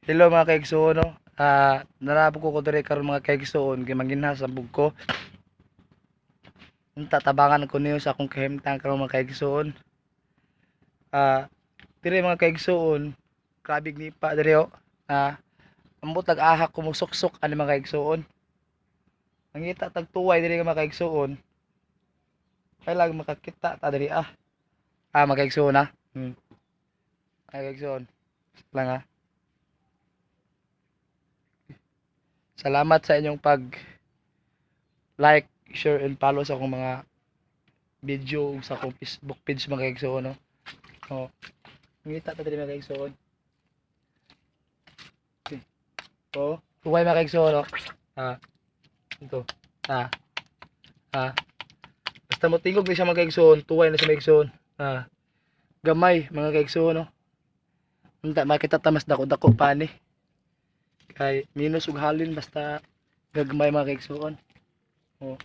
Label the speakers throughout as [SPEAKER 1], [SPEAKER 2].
[SPEAKER 1] Hello mga kaigsoon no. Narabog ko diri karon mga kaigsoon kay manginha sa bug ko. Tatabangan ko niyo sa akong kahimtang karon mga kaigsoon. Diri mga kaigsoon, krabig nipa diri oh. Ambot ahak ko mo suksok ani mga kaigsoon. Mangita tag tuway diri mga kaigsoon. Kailang makakita ta diri mga kaigsoon ha. Mga kaigsoon. Lang Salamat sa inyong pag like, share, and follow sa akong mga video sa akong Facebook page mga kaigsoon no. Oh, ngita ta diri mga kaigsoon. Oh, tuway mga kaigsoon no. Ito. Ah, ah. Basta mo tingog ni siya mga kaigsoon, tuway na siya mga kaigsoon. Gamay mga kaigsoon no. Unta makita ta mas dako-dako pa ni. Kay minus ug halin basta gagmay mga kaigsoon. Oh.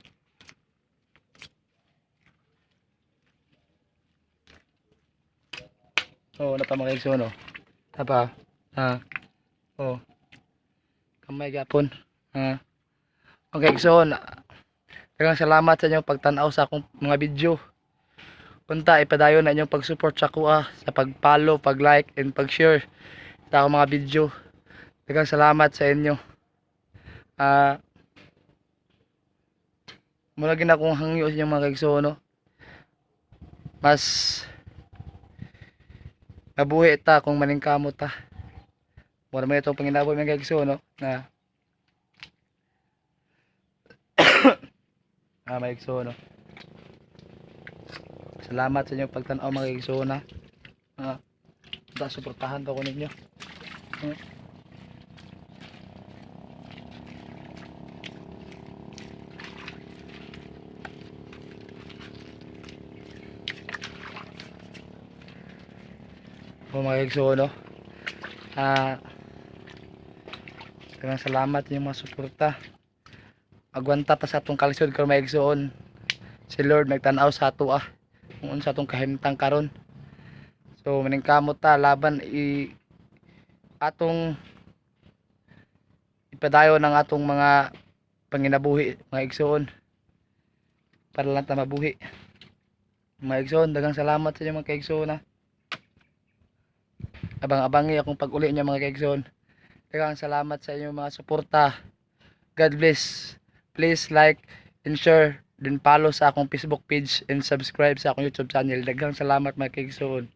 [SPEAKER 1] Oh, napa mga kaigsoon no. Napa. Oh. Kamay gapon. Okay, kaigsoon. Daghang salamat sa inyong pagtan-aw sa akong mga video. Unta ipadayon na inyong pag-support sa kuha, sa pag-follow, pag-like, and pag-share sa akong mga video. Daghang salamat sa inyo. Mula gina akong hangyo sa inyong mga kaigsoon no. Mas nabuhi ta kung maningkamot ta. Mura man itong panginabuhi mga kaigsoon no. Mga kaigsoon no. Salamat sa inyong pagtan-aw mga kaigsoon ha. Suportahan ko ninyo. Mga kaigsoon no. Daghang salamat sa inyong mga suporta. Agwanta ta sa atong kalisod karon mga kaigsoon. Si Lord nagtan-aw sa ato kung unsa atong kahimtang karon. So maningkamot ta laban atong ipadayon ng atong mga panginabuhi mga igsoon para lang ta mabuhi. Mga igsoon, daghang salamat sa inyo mga kaigsoon Abang-abangi akong pag-uli niya mga kaigsoon. Daghang salamat sa inyo mga suporta. God bless. Please like and share, then follow sa akong Facebook page and subscribe sa akong YouTube channel. Daghang salamat mga kaigsoon.